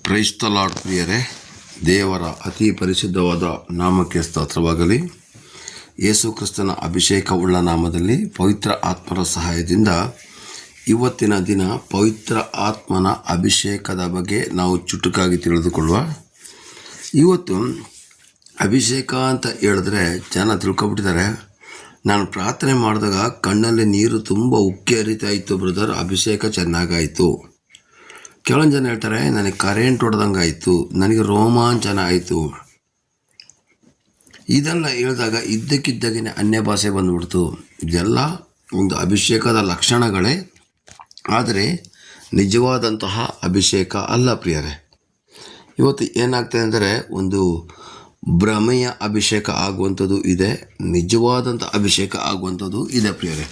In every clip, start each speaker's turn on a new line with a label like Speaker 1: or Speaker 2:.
Speaker 1: Praise the lord ಪ್ರಿಯರೇ, ದೇವರ ಅತಿ ಪರಿಶುದ್ಧವಾದ ನಾಮಕ್ಕೆ ಸ್ತೋತ್ರವಾಗಲಿ. ಯೇಸು ಕ್ರಿಸ್ತನ ಅಭಿಷೇಕವುಳ್ಳ ನಾಮದಲ್ಲಿ ಪವಿತ್ರ ಆತ್ಮರ ಸಹಾಯದಿಂದ ಇವತ್ತಿನ ದಿನ ಪವಿತ್ರ ಆತ್ಮನ ಅಭಿಷೇಕದ ಬಗ್ಗೆ ನಾವು ಚುಟುಕಾಗಿ ತಿಳಿದುಕೊಳ್ಳುವ. ಇವತ್ತು ಅಭಿಷೇಕ ಅಂತ ಹೇಳಿದ್ರೆ ಜನ ತಿಳ್ಕೊಬಿಟ್ಟಿದ್ದಾರೆ. ನಾನು ಪ್ರಾರ್ಥನೆ ಮಾಡಿದಾಗ ಕಣ್ಣಲ್ಲಿ ನೀರು ತುಂಬ ಉಕ್ಕಿ ಹರಿತಾ ಇತ್ತು ಬ್ರದರ್, ಅಭಿಷೇಕ ಚೆನ್ನಾಗಾಯಿತು. ಕೆಲವೊಂದು ಜನ ಹೇಳ್ತಾರೆ ನನಗೆ ಕರೆಂಟ್ ಹೊಡೆದಂಗೆ ಆಯಿತು, ನನಗೆ ರೋಮಾಂಚನ ಆಯಿತು. ಇದೆಲ್ಲ ಹೇಳಿದಾಗ ಇದ್ದಕ್ಕಿದ್ದಾಗೇ ಅನ್ಯ ಭಾಷೆ ಬಂದ್ಬಿಡ್ತು. ಇದೆಲ್ಲ ಒಂದು ಅಭಿಷೇಕದ ಲಕ್ಷಣಗಳೇ, ಆದರೆ ನಿಜವಾದಂತಹ ಅಭಿಷೇಕ ಅಲ್ಲ ಪ್ರಿಯರೇ. ಇವತ್ತು ಏನಾಗ್ತದೆ ಅಂದರೆ ಒಂದು ಭ್ರಮೆಯ ಅಭಿಷೇಕ ಆಗುವಂಥದ್ದು ಇದೆ, ನಿಜವಾದಂಥ ಅಭಿಷೇಕ ಆಗುವಂಥದ್ದು ಇದೆ ಪ್ರಿಯರೇ.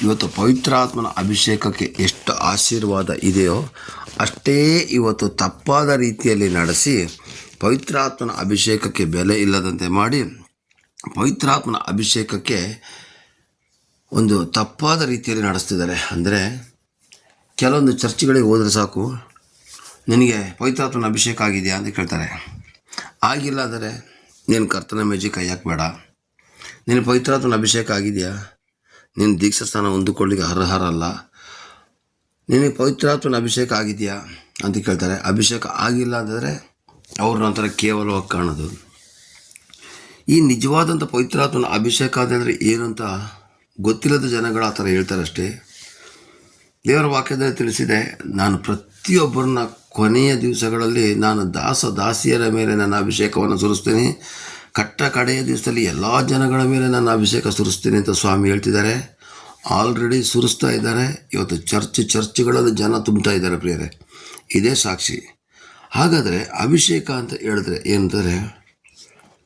Speaker 1: ಇವತ್ತು ಪವಿತ್ರಾತ್ಮನ ಅಭಿಷೇಕಕ್ಕೆ ಎಷ್ಟು ಆಶೀರ್ವಾದ ಇದೆಯೋ ಅಷ್ಟೇ ಇವತ್ತು ತಪ್ಪಾದ ರೀತಿಯಲ್ಲಿ ನಡೆಸಿ ಪವಿತ್ರಾತ್ಮನ ಅಭಿಷೇಕಕ್ಕೆ ಬೆಲೆ ಇಲ್ಲದಂತೆ ಮಾಡಿ ಪವಿತ್ರಾತ್ಮನ ಅಭಿಷೇಕಕ್ಕೆ ಒಂದು ತಪ್ಪಾದ ರೀತಿಯಲ್ಲಿ ನಡೆಸ್ತಿದ್ದಾರೆ. ಅಂದರೆ ಕೆಲವೊಂದು ಚರ್ಚ್ಗಳಿಗೆ ಹೋದರೆ ಸಾಕು, ನಿನಗೆ ಪವಿತ್ರಾತ್ಮನ ಅಭಿಷೇಕ ಆಗಿದೆಯಾ ಅಂತ ಕೇಳ್ತಾರೆ. ಆಗಿಲ್ಲ ಅಂದರೆ ನೀನು ಕರ್ತನ ಮೇಜಿ ಕೈ ಹಾಕಬೇಡ. ನೀನು ಪವಿತ್ರಾತ್ಮನ ಅಭಿಷೇಕ ಆಗಿದೆಯಾ, ನೀನು ದೀಕ್ಷಾ ಸ್ಥಾನ ಹೊಂದಿಕೊಳ್ಳಿಕ್ಕೆ ಅರ್ಹರಲ್ಲ. ನಿನಗೆ ಪವಿತ್ರಾತ್ಮನ ಅಭಿಷೇಕ ಆಗಿದೆಯಾ ಅಂತ ಕೇಳ್ತಾರೆ. ಅಭಿಷೇಕ ಆಗಿಲ್ಲ ಅಂದರೆ ಅವ್ರ ನಂತರ ಕೇವಲವಾಗಿ ಕಾಣೋದು. ಈ ನಿಜವಾದಂಥ ಪವಿತ್ರಾತ್ಮನ ಅಭಿಷೇಕ ಅಂದರೆ ಏನು ಅಂತ ಗೊತ್ತಿಲ್ಲದ ಜನಗಳು ಆ ಥರ ಹೇಳ್ತಾರೆ ಅಷ್ಟೇ. ದೇವರ ವಾಕ್ಯದಲ್ಲಿ ತಿಳಿಸಿದೆ, ನಾನು ಪ್ರತಿಯೊಬ್ಬರನ್ನ ಕೊನೆಯ ದಿವಸಗಳಲ್ಲಿ ನಾನು ದಾಸಿಯರ ಮೇಲೆ ನನ್ನ ಅಭಿಷೇಕವನ್ನು ಸುರಿಸ್ತೀನಿ, ಕಡೆಯ ದಿವಸದಲ್ಲಿ ಎಲ್ಲ ಜನಗಳ ಮೇಲೆ ನನ್ನ ಅಭಿಷೇಕ ಸುರಿಸ್ತೀನಿ ಅಂತ ಸ್ವಾಮಿ ಹೇಳ್ತಿದ್ದಾರೆ. ಆಲ್ರೆಡಿ ಸುರಿಸ್ತಾ ಇದ್ದಾರೆ. ಇವತ್ತು ಚರ್ಚ್ಗಳಲ್ಲಿ ಜನ ತುಂಬ್ತಾ ಇದ್ದಾರೆ ಪ್ರಿಯರೇ, ಇದೇ ಸಾಕ್ಷಿ. ಹಾಗಾದರೆ ಅಭಿಷೇಕ ಅಂತ ಹೇಳಿದ್ರೆ ಏನಂದರೆ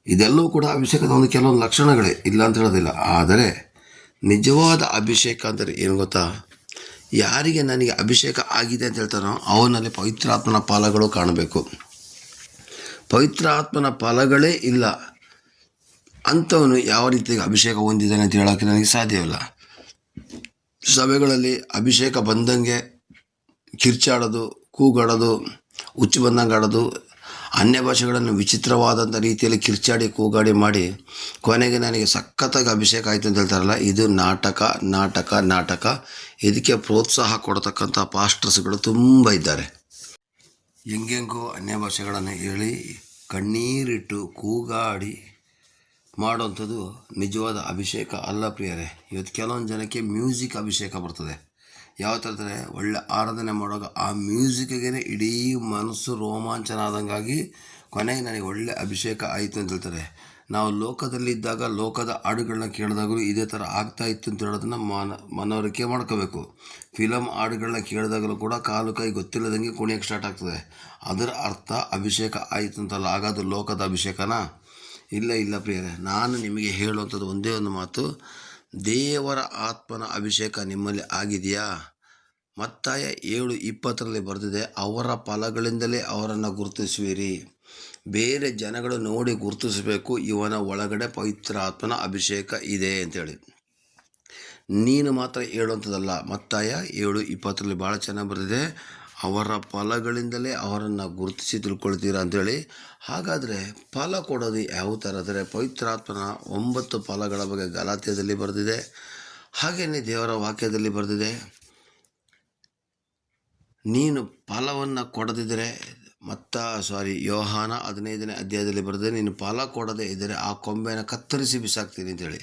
Speaker 1: ಇದೆಲ್ಲವೂ ಕೂಡ ಅಭಿಷೇಕದ ಒಂದು ಕೆಲವೊಂದು ಲಕ್ಷಣಗಳೇ, ಇಲ್ಲ ಅಂತ ಹೇಳೋದಿಲ್ಲ. ಆದರೆ ನಿಜವಾದ ಅಭಿಷೇಕ ಅಂದರೆ ಏನು ಗೊತ್ತಾ, ಯಾರಿಗೆ ನನಗೆ ಅಭಿಷೇಕ ಆಗಿದೆ ಅಂತ ಹೇಳ್ತಾನೋ ಅವನಲ್ಲಿ ಪವಿತ್ರಾತ್ಮನ ಫಲಗಳು ಕಾಣಬೇಕು. ಪವಿತ್ರಾತ್ಮನ ಫಲಗಳೇ ಇಲ್ಲ ಅಂಥವನು ಯಾವ ರೀತಿಯಾಗಿ ಅಭಿಷೇಕ ಹೊಂದಿದ್ದಾನೆ ಅಂತ ಹೇಳೋಕ್ಕೆ ನನಗೆ ಸಾಧ್ಯವಿಲ್ಲ. ಸಭೆಗಳಲ್ಲಿ ಅಭಿಷೇಕ ಬಂದಂಗೆ ಕಿರ್ಚಾಡೋದು, ಕೂಗಾಡೋದು, ಹುಚ್ಚು ಬಂದಂಗೆ ಆಡೋದು, ಅನ್ಯ ಭಾಷೆಗಳನ್ನು ವಿಚಿತ್ರವಾದಂಥ ರೀತಿಯಲ್ಲಿ ಕಿರ್ಚಾಡಿ ಕೂಗಾಡಿ ಮಾಡಿ ಕೊನೆಗೆ ನನಗೆ ಸಖತ್ತಾಗಿ ಅಭಿಷೇಕ ಆಯಿತು ಅಂತ ಹೇಳ್ತಾರಲ್ಲ, ಇದು ನಾಟಕ. ಇದಕ್ಕೆ ಪ್ರೋತ್ಸಾಹ ಕೊಡ್ತಕ್ಕಂಥ ಪಾಸ್ಟರ್ಸ್ಗಳು ತುಂಬ ಇದ್ದಾರೆ. ಹೆಂಗೆಂಗೋ ಅನ್ಯ ಭಾಷೆಗಳನ್ನು ಹೇಳಿ ಕಣ್ಣೀರಿಟ್ಟು ಕೂಗಾಡಿ ಮಾಡೋವಂಥದ್ದು ನಿಜವಾದ ಅಭಿಷೇಕ ಅಲ್ಲ ಪ್ರಿಯರೇ. ಇವತ್ತು ಕೆಲವೊಂದು ಜನಕ್ಕೆ ಮ್ಯೂಸಿಕ್ ಅಭಿಷೇಕ ಬರ್ತದೆ. ಯಾವ ಥರ ಒಳ್ಳೆ ಆರಾಧನೆ ಮಾಡುವಾಗ ಆ ಮ್ಯೂಸಿಕ್ಗೆ ಇಡೀ ಮನಸ್ಸು ರೋಮಾಂಚನ ಆದಂಗಾಗಿ ಕೊನೆಗೆ ನನಗೆ ಒಳ್ಳೆ ಅಭಿಷೇಕ ಆಯಿತು ಅಂತ ಹೇಳ್ತಾರೆ. ನಾವು ಲೋಕದಲ್ಲಿದ್ದಾಗ ಲೋಕದ ಹಾಡುಗಳನ್ನ ಕೇಳಿದಾಗಲೂ ಇದೇ ಥರ ಆಗ್ತಾ ಇತ್ತು ಅಂತ ಹೇಳೋದನ್ನು ಮನವರಿಕೆ ಮಾಡ್ಕೋಬೇಕು. ಫಿಲಮ್ ಹಾಡುಗಳನ್ನ ಕೇಳಿದಾಗಲೂ ಕೂಡ ಕಾಲು ಕೈ ಗೊತ್ತಿಲ್ಲದಂಗೆ ಕುಣಿಯೋಕ್ಕೆ ಸ್ಟಾರ್ಟ್ ಆಗ್ತದೆ. ಅದರ ಅರ್ಥ ಅಭಿಷೇಕ ಆಯಿತು ಅಂತಲ್ಲ, ಆಗೋದು ಲೋಕದ ಅಭಿಷೇಕನಾ? ಇಲ್ಲ ಪ್ರಿಯರೇ, ನಾನು ನಿಮಗೆ ಹೇಳುವಂಥದ್ದು ಒಂದೇ ಒಂದು ಮಾತು, ದೇವರ ಆತ್ಮನ ಅಭಿಷೇಕ ನಿಮ್ಮಲ್ಲಿ ಆಗಿದೆಯಾ? ಮತ್ತಾಯ 7:20 ಬರೆದಿದೆ, ಅವರ ಫಲಗಳಿಂದಲೇ ಅವರನ್ನು ಗುರುತಿಸುವಿರಿ. ಬೇರೆ ಜನಗಳು ನೋಡಿ ಗುರುತಿಸಬೇಕು, ಇವನ ಒಳಗಡೆ ಪವಿತ್ರ ಆತ್ಮನ ಅಭಿಷೇಕ ಇದೆ ಅಂತೇಳಿ. ನೀನು ಮಾತ್ರ ಹೇಳುವಂಥದ್ದಲ್ಲ. ಮತ್ತಾಯ 7:20 ಭಾಳ ಚೆನ್ನಾಗಿ ಬರೆದಿದೆ, ಅವರ ಫಲಗಳಿಂದಲೇ ಅವರನ್ನು ಗುರುತಿಸಿ ತಿಳ್ಕೊಳ್ತೀರಾ ಅಂಥೇಳಿ. ಹಾಗಾದರೆ ಫಲ ಕೊಡೋದು ಯಾವ ಥರ ಅಂದರೆ ಪವಿತ್ರಾತ್ಮನ 9 ಫಲಗಳ ಬಗ್ಗೆ ಗಲಾತ್ಯದಲ್ಲಿ ಬರೆದಿದೆ. ಹಾಗೆಯೇ ದೇವರ ವಾಕ್ಯದಲ್ಲಿ ಬರೆದಿದೆ, ನೀನು ಫಲವನ್ನು ಕೊಡದಿದ್ದರೆ ಯೋಹಾನ 15ನೇ ಅಧ್ಯಾಯದಲ್ಲಿ ಬರೆದಿದೆ, ನೀನು ಫಲ ಕೊಡದೇ ಇದ್ದರೆ ಆ ಕೊಂಬೆಯನ್ನು ಕತ್ತರಿಸಿ ಬಿಸಾಕ್ತೀನಿ ಅಂತೇಳಿ.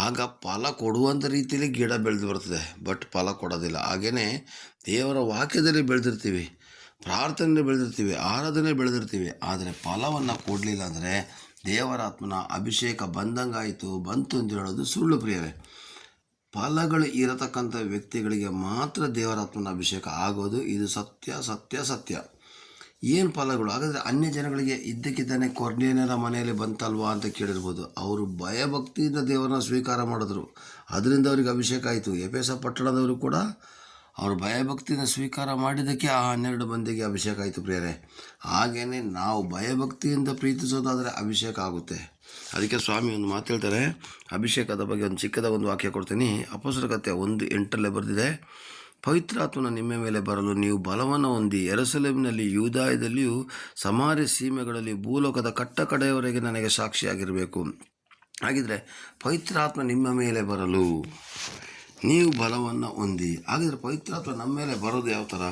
Speaker 1: ಆಗ ಫಲ ಕೊಡುವಂಥ ರೀತಿಯಲ್ಲಿ ಗಿಡ ಬೆಳೆದು ಬರ್ತದೆ, ಬಟ್ ಫಲ ಕೊಡೋದಿಲ್ಲ. ಹಾಗೆಯೇ ದೇವರ ವಾಕ್ಯದಲ್ಲಿ ಬೆಳೆದಿರ್ತೀವಿ, ಪ್ರಾರ್ಥನೆ ಬೆಳೆದಿರ್ತೀವಿ, ಆರಾಧನೆ ಬೆಳೆದಿರ್ತೀವಿ, ಆದರೆ ಫಲವನ್ನು ಕೊಡಲಿಲ್ಲ ಅಂದರೆ ದೇವರ ಆತ್ಮನ ಅಭಿಷೇಕ ಬಂತು ಅಂತ ಹೇಳೋದು ಸುಳ್ಳು ಪ್ರಿಯರೇ. ಫಲಗಳು ಇರತಕ್ಕಂಥ ವ್ಯಕ್ತಿಗಳಿಗೆ ಮಾತ್ರ ದೇವರ ಆತ್ಮನ ಅಭಿಷೇಕ ಆಗೋದು, ಇದು ಸತ್ಯ. ಏನು ಫಲಗಳು? ಹಾಗಾದರೆ ಅನ್ಯ ಜನಗಳಿಗೆ ಇದ್ದಕ್ಕಿದ್ದಾನೆ ಕೊರ್ನೇಲಿಯನ ಮನೆಯಲ್ಲಿ ಬಂತಲ್ವಾ ಅಂತ ಕೇಳಿರ್ಬೋದು. ಅವರು ಭಯಭಕ್ತಿಯಿಂದ ದೇವರನ್ನ ಸ್ವೀಕಾರ ಮಾಡಿದ್ರು, ಅದರಿಂದ ಅವರಿಗೆ ಅಭಿಷೇಕ ಆಯಿತು. ಎಫೆಸ ಪಟ್ಟಣದವರು ಕೂಡ ಅವರು ಭಯಭಕ್ತಿಯಿಂದ ಸ್ವೀಕಾರ ಮಾಡಿದ್ದಕ್ಕೆ ಆ 12 ಮಂದಿಗೆ ಅಭಿಷೇಕ ಆಯಿತು ಪ್ರಿಯರೇ. ಹಾಗೆಯೇ ನಾವು ಭಯಭಕ್ತಿಯಿಂದ ಪ್ರೀತಿಸೋದಾದರೆ ಅಭಿಷೇಕ ಆಗುತ್ತೆ. ಅದಕ್ಕೆ ಸ್ವಾಮಿ ಒಂದು ಮಾತು ಹೇಳ್ತಾರೆ, ಅಭಿಷೇಕದ ಬಗ್ಗೆ ಒಂದು ಚಿಕ್ಕದ ಒಂದು ವಾಕ್ಯ ಕೊಡ್ತೀನಿ. ಅಪೊಸ್ತಲರ ಕಥೆ 1:8 ಬರೆದಿದೆ, ಪವಿತ್ರಾತ್ಮನ ನಿಮ್ಮ ಮೇಲೆ ಬರಲು ನೀವು ಬಲವನ್ನು ಹೊಂದಿ ಯೆರೂಸಲೇಮಿನಲ್ಲಿ, ಯೂದಾಯದಲ್ಲಿಯೂ, ಸಮಾರ್ಯ ಸೀಮೆಗಳಲ್ಲಿ, ಭೂಲೋಕದ ಕಟ್ಟಕಡೆಯವರೆಗೆ ನನಗೆ ಸಾಕ್ಷಿಯಾಗಿರಬೇಕು. ಹಾಗಿದ್ರೆ ಪವಿತ್ರಾತ್ಮ ನಿಮ್ಮ ಮೇಲೆ ಬರಲು ನೀವು ಬಲವನ್ನು ಹೊಂದಿ. ಹಾಗಿದ್ರೆ ಪವಿತ್ರಾತ್ಮ ನಮ್ಮ ಮೇಲೆ ಬರೋದು ಯಾವ ಥರ?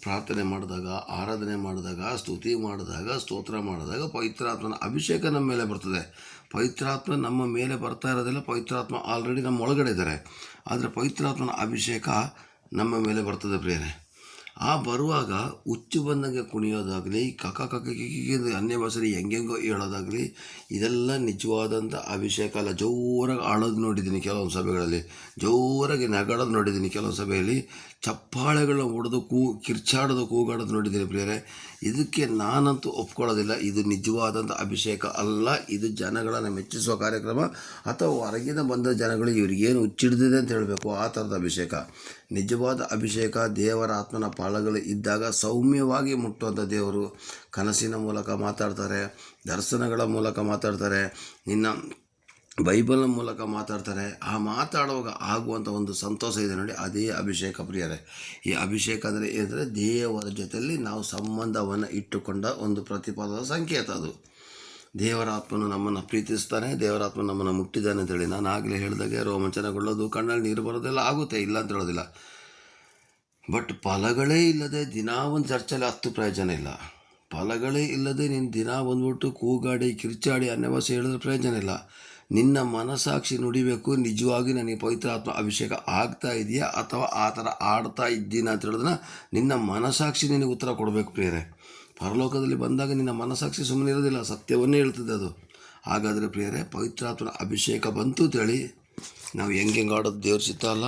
Speaker 1: ಪ್ರಾರ್ಥನೆ ಮಾಡಿದಾಗ, ಆರಾಧನೆ ಮಾಡಿದಾಗ, ಸ್ತುತಿ ಮಾಡಿದಾಗ, ಸ್ತೋತ್ರ ಮಾಡಿದಾಗ ಪವಿತ್ರಾತ್ಮನ ಅಭಿಷೇಕ ನಮ್ಮ ಮೇಲೆ ಬರ್ತದೆ. ಪವಿತ್ರಾತ್ಮ ನಮ್ಮ ಮೇಲೆ ಬರ್ತಾ ಇರೋದಿಲ್ಲ, ಪವಿತ್ರಾತ್ಮ ಆಲ್ರೆಡಿ ನಮ್ಮ ಒಳಗಡೆ ಇದ್ದಾರೆ. ಆದರೆ ಪವಿತ್ರಾತ್ಮನ ಅಭಿಷೇಕ ನಮ್ಮ ಮೇಲೆ ಬರ್ತದೆ ಪ್ರಿಯರೇ. ಆ ಬರುವಾಗ ಹುಚ್ಚು ಬಂದಂಗೆ ಕುಣಿಯೋದಾಗಲಿ, ಅನ್ಯ ಭಾಷೆಯಲ್ಲಿ ಹೆಂಗೆಂಗೋ ಹೇಳೋದಾಗಲಿ, ಇದೆಲ್ಲ ನಿಜವಾದಂಥ ಅಭಿಷೇಕ ಅಲ್ಲ. ಜೋರಾಗಿ ಆಳೋದು ನೋಡಿದ್ದೀನಿ ಕೆಲವೊಂದು ಸಭೆಗಳಲ್ಲಿ, ಜೋರಾಗಿ ನಗಾಡೋದು ನೋಡಿದ್ದೀನಿ ಕೆಲವೊಂದು ಸಭೆಯಲ್ಲಿ, ಚಪ್ಪಾಳೆಗಳನ್ನ ಹೊಡೆದು ಕಿರ್ಚಾಡೋದು, ಕೂಗಾಡೋದು ನೋಡಿದ್ದೀನಿ ಪ್ರಿಯರೇ. ಇದಕ್ಕೆ ನಾನಂತೂ ಒಪ್ಕೊಳ್ಳೋದಿಲ್ಲ. ಇದು ನಿಜವಾದಂಥ ಅಭಿಷೇಕ ಅಲ್ಲ. ಇದು ಜನಗಳನ್ನು ಮೆಚ್ಚಿಸುವ ಕಾರ್ಯಕ್ರಮ, ಅಥವಾ ಹೊರಗಿನ ಬಂದ ಜನಗಳು ಇವ್ರಿಗೇನು ಹುಚ್ಚಿಡ್ದಿದೆ ಅಂತ ಹೇಳಬೇಕು, ಆ ಥರದ ಅಭಿಷೇಕ. ನಿಜವಾದ ಅಭಿಷೇಕ ದೇವರ ಆತ್ಮನ ಫಲಗಳು ಇದ್ದಾಗ ಸೌಮ್ಯವಾಗಿ ಮುಟ್ಟುವಂಥ ದೇವರು ಕನಸಿನ ಮೂಲಕ ಮಾತಾಡ್ತಾರೆ, ದರ್ಶನಗಳ ಮೂಲಕ ಮಾತಾಡ್ತಾರೆ, ನಿನ್ನ ಬೈಬಲ್ನ ಮೂಲಕ ಮಾತಾಡ್ತಾರೆ. ಆ ಮಾತಾಡುವಾಗ ಆಗುವಂಥ ಒಂದು ಸಂತೋಷ ಇದೆ ನೋಡಿ, ಅದೇ ಅಭಿಷೇಕ ಪ್ರಿಯರೇ. ಈ ಅಭಿಷೇಕ ಅಂದರೆ ದೇವರ ಜೊತೆಯಲ್ಲಿ ನಾವು ಸಂಬಂಧವನ್ನು ಇಟ್ಟುಕೊಂಡ ಒಂದು ಪ್ರತಿಫಲದ ಸಂಕೇತ. ಅದು ದೇವರ ಆತ್ಮನು ನಮ್ಮನ್ನು ಪ್ರೀತಿಸ್ತಾನೆ, ದೇವರ ಆತ್ಮ ನಮ್ಮನ್ನು ಮುಟ್ಟಿದ್ದಾನೆ ಅಂತೇಳಿ ನಾನು ಆಗಲೇ ಹೇಳಿದಾಗೆ ರೋಮಾಂಚನಗೊಳ್ಳೋದು, ಕಣ್ಣಲ್ಲಿ ನೀರು ಬರೋದೆಲ್ಲ ಆಗುತ್ತೆ, ಇಲ್ಲ ಅಂತ ಹೇಳೋದಿಲ್ಲ. ಬಟ್ ಫಲಗಳೇ ಇಲ್ಲದೆ ದಿನಾ ಒಂದು ಚರ್ಚಲ್ಲಿ 10 ಪ್ರಯೋಜನ ಇಲ್ಲ. ಫಲಗಳೇ ಇಲ್ಲದೆ ನೀನು ದಿನ ಬಂದ್ಬಿಟ್ಟು ಕೂಗಾಡಿ ಕಿರ್ಚಾಡಿ ಅನ್ಯಭಾಷೆ ಹೇಳಿದ್ರೆ ಪ್ರಯೋಜನ ಇಲ್ಲ. ನಿನ್ನ ಮನಸ್ಸಾಕ್ಷಿ ನುಡಿಬೇಕು, ನಿಜವಾಗಿ ನನಗೆ ಪವಿತ್ರ ಆತ್ಮ ಅಭಿಷೇಕ ಆಗ್ತಾ ಇದೆಯಾ ಅಥವಾ ಆ ಥರ ಆಡ್ತಾ ಇದ್ದೀನ ಅಂತ ಹೇಳಿದ್ರೆ ನಿನ್ನ ಮನಸ್ಸಾಕ್ಷಿ ನಿನಗೆ ಉತ್ತರ ಕೊಡಬೇಕು ಪ್ರಿಯರೇ. ಪರಲೋಕದಲ್ಲಿ ಬಂದಾಗ ನಿನ್ನ ಮನಸ್ಸಾಕ್ಷಿ ಸುಮ್ಮನೆ ಇರೋದಿಲ್ಲ, ಸತ್ಯವನ್ನೇ ಹೇಳ್ತದೆ ಅದು. ಹಾಗಾದರೆ ಪ್ರಿಯರೇ, ಪವಿತ್ರಾತ್ಮನ ಅಭಿಷೇಕ ಬಂತು ಅಂತೇಳಿ ನಾವು ಹೆಂಗೆ ಆಡೋದು ದೇವ್ರ ಚಿತ್ತ ಅಲ್ಲ.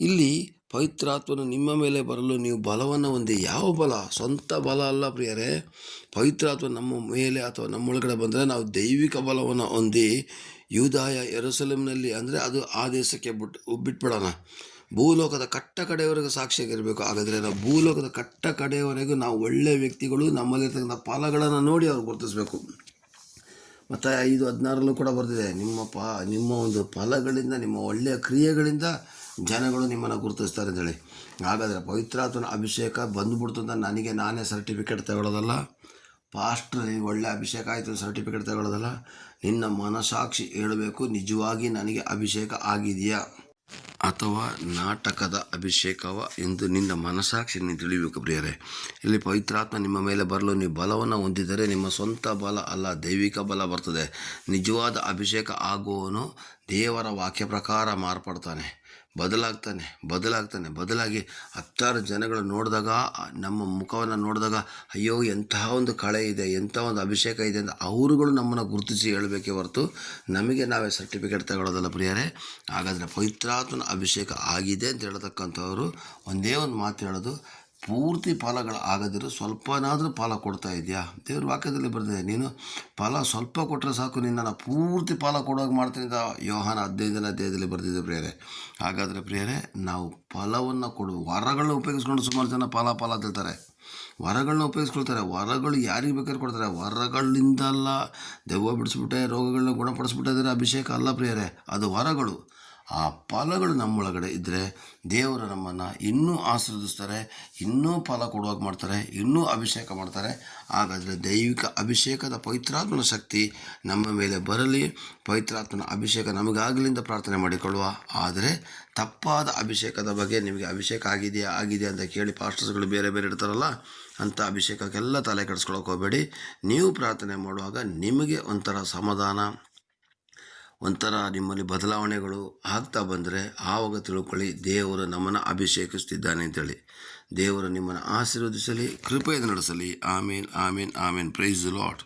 Speaker 1: ಇಲ್ಲಿ ಪವಿತ್ರಾತ್ಮನು ನಿಮ್ಮ ಮೇಲೆ ಬರಲು ನೀವು ಬಲವನ್ನು ಹೊಂದಿ. ಯಾವ ಬಲ? ಸ್ವಂತ ಬಲ ಅಲ್ಲ ಪ್ರಿಯರೇ. ಪವಿತ್ರಾತ್ಮ ನಮ್ಮ ಮೇಲೆ ಅಥವಾ ನಮ್ಮೊಳಗಡೆ ಬಂದರೆ ನಾವು ದೈವಿಕ ಬಲವನ್ನು ಹೊಂದಿ ಯೂದಾಯ, ಯೆರೂಸಲೇಮಿನಲ್ಲಿ, ಅಂದರೆ ಅದು ಆ ದೇಶಕ್ಕೆ ಬಿಟ್ಬಿಡೋಣ. ಭೂಲೋಕದ ಕಟ್ಟ ಕಡೆಯವರೆಗೂ ಸಾಕ್ಷಿಯಾಗಿರಬೇಕು. ಹಾಗಾದರೆ ನಾವು ಭೂಲೋಕದ ಕಟ್ಟ ಕಡೆಯವರೆಗೂ ನಾವು ಒಳ್ಳೆಯ ವ್ಯಕ್ತಿಗಳು, ನಮ್ಮಲ್ಲಿರ್ತಕ್ಕಂಥ ಫಲಗಳನ್ನು ನೋಡಿ ಅವ್ರು ಗುರುತಿಸಬೇಕು. ಮತ್ತು 5:16 ಕೂಡ ಬರ್ತಿದೆ, ನಿಮ್ಮ ಒಂದು ಫಲಗಳಿಂದ, ನಿಮ್ಮ ಒಳ್ಳೆಯ ಕ್ರಿಯೆಗಳಿಂದ ಜನಗಳು ನಿಮ್ಮನ್ನು ಗುರುತಿಸ್ತಾರೆ ಅಂತೇಳಿ. ಹಾಗಾದರೆ ಪವಿತ್ರಾತ್ಮನ ಅಭಿಷೇಕ ಬಂದುಬಿಡ್ತು ಅಂತ ನನಗೆ ನಾನೇ ಸರ್ಟಿಫಿಕೇಟ್ ತಗೊಳ್ಳೋದಲ್ಲ, ಪಾಸ್ಟ್ರ್ ಒಳ್ಳೆ ಅಭಿಷೇಕ ಆಯಿತು ಸರ್ಟಿಫಿಕೇಟ್ ತಗೊಳ್ಳೋದಲ್ಲ. ನಿನ್ನ ಮನಸಾಕ್ಷಿ ಹೇಳಬೇಕು, ನಿಜವಾಗಿ ನನಗೆ ಅಭಿಷೇಕ ಆಗಿದೆಯಾ ಅಥವಾ ನಾಟಕದ ಅಭಿಷೇಕವ ಎಂದು ನಿನ್ನ ಮನಸಾಕ್ಷಿ ನೀವು ತಿಳಿಬೇಕು ಪ್ರಿಯರೇ. ಇಲ್ಲಿ ಪವಿತ್ರಾತ್ಮ ನಿಮ್ಮ ಮೇಲೆ ಬರಲು ನೀವು ಬಲವನ್ನು ಹೊಂದಿದರೆ ನಿಮ್ಮ ಸ್ವಂತ ಬಲ ಅಲ್ಲ, ದೈವಿಕ ಬಲ ಬರ್ತದೆ. ನಿಜವಾದ ಅಭಿಷೇಕ ಆಗುವವನು ದೇವರ ವಾಕ್ಯ ಪ್ರಕಾರ ಮಾರ್ಪಡ್ತಾನೆ, ಬದಲಾಗಿ 10 ಜನಗಳು ನೋಡಿದಾಗ, ನಮ್ಮ ಮುಖವನ್ನು ನೋಡಿದಾಗ, ಅಯ್ಯೋ ಎಂತಹ ಒಂದು ಕಳೆ ಇದೆ, ಎಂಥ ಒಂದು ಅಭಿಷೇಕ ಇದೆ ಅಂತ ಅವರುಗಳು ನಮ್ಮನ್ನು ಗುರುತಿಸಿ ಹೇಳಬೇಕೇ ಹೊರತು ನಮಗೆ ನಾವೇ ಸರ್ಟಿಫಿಕೇಟ್ ತಗೊಳ್ಳೋದಲ್ಲ ಪ್ರಿಯರೇ. ಹಾಗಾದರೆ ಪವಿತ್ರಾತ್ಮನ ಅಭಿಷೇಕ ಆಗಿದೆ ಅಂತ ಹೇಳ್ತಕ್ಕಂಥವ್ರು ಒಂದೇ ಒಂದು ಮಾತು ಹೇಳೋದು, ಪೂರ್ತಿ ಫಲಗಳು ಆಗದಿರೋ ಸ್ವಲ್ಪನಾದರೂ ಫಲ ಕೊಡ್ತಾ ಇದೆಯಾ? ದೇವ್ರ ವಾಕ್ಯದಲ್ಲಿ ಬರ್ತದೆ, ನೀನು ಫಲ ಸ್ವಲ್ಪ ಕೊಟ್ಟರೆ ಸಾಕು, ನಿನ್ನನ್ನು ಪೂರ್ತಿ ಫಲ ಕೊಡೋಕೆ ಮಾಡ್ತೀನಿ ಅಂತ ಯೋಹಾನ 15ನೇ ಅಧ್ಯಾಯದಲ್ಲಿ ಬರ್ತಿದೆ ಪ್ರಿಯರೇ. ಹಾಗಾದರೆ ಪ್ರಿಯರೇ, ನಾವು ಫಲವನ್ನು ವರಗಳನ್ನ ಉಪಯೋಗಿಸ್ಕೊಂಡು ಸುಮಾರು ಜನ ಫಲ ಅಂತ ಹೇಳ್ತಾರೆ. ವರಗಳನ್ನ ಉಪಯೋಗಿಸ್ಕೊಳ್ತಾರೆ. ವರಗಳು ಯಾರಿಗೆ ಬೇಕಾದ್ರೂ ಕೊಡ್ತಾರೆ. ವರಗಳಿಂದಲ್ಲ, ದೆವ್ವ ಬಿಡಿಸ್ಬಿಟ್ಟೆ, ರೋಗಗಳನ್ನ ಗುಣಪಡಿಸ್ಬಿಟ್ಟಿದ್ರೆ ಅಭಿಷೇಕ ಅಲ್ಲ ಪ್ರಿಯರೇ, ಅದು ವರಗಳು. ಆ ಫಲಗಳು ನಮ್ಮೊಳಗಡೆ ಇದ್ದರೆ ದೇವರು ನಮ್ಮನ್ನು ಇನ್ನೂ ಆಶೀರ್ವದಿಸ್ತಾರೆ, ಇನ್ನೂ ಫಲ ಕೊಡುವಾಗ ಮಾಡ್ತಾರೆ, ಇನ್ನೂ ಅಭಿಷೇಕ ಮಾಡ್ತಾರೆ. ಹಾಗಾದರೆ ದೈವಿಕ ಅಭಿಷೇಕದ ಪವಿತ್ರಾತ್ಮನ ಶಕ್ತಿ ನಮ್ಮ ಮೇಲೆ ಬರಲಿ. ಪವಿತ್ರಾತ್ಮನ ಅಭಿಷೇಕ ನಮಗಾಗಲಿಂದ ಪ್ರಾರ್ಥನೆ ಮಾಡಿಕೊಳ್ಳುವ. ಆದರೆ ತಪ್ಪಾದ ಅಭಿಷೇಕದ ಬಗ್ಗೆ, ನಿಮಗೆ ಅಭಿಷೇಕ ಆಗಿದೆ ಅಂತ ಕೇಳಿ ಪಾಸ್ಟರ್ಸ್ಗಳು ಬೇರೆ ಇಡ್ತಾರಲ್ಲ, ಅಂಥ ಅಭಿಷೇಕಕ್ಕೆಲ್ಲ ತಲೆ ಕೆಡಿಸ್ಕೊಳ್ಳೋಕೆ ಹೋಗಬೇಡಿ. ನೀವು ಪ್ರಾರ್ಥನೆ ಮಾಡುವಾಗ ನಿಮಗೆ ಒಂಥರ ಸಮಾಧಾನ, ಒಂಥರ ನಿಮ್ಮಲ್ಲಿ ಬದಲಾವಣೆಗಳು ಆಗ್ತಾ ಬಂದರೆ ಆವಾಗ ತಿಳ್ಕೊಳ್ಳಿ ದೇವರು ನಮ್ಮನ್ನು ಅಭಿಷೇಕಿಸ್ತಿದ್ದಾನೆ ಅಂತೇಳಿ. ದೇವರು ನಿಮ್ಮನ್ನು ಆಶೀರ್ವದಿಸಲಿ, ಕೃಪೆಯಿಂದ ನಡೆಸಲಿ. ಆಮೇನ್. Praise the lord.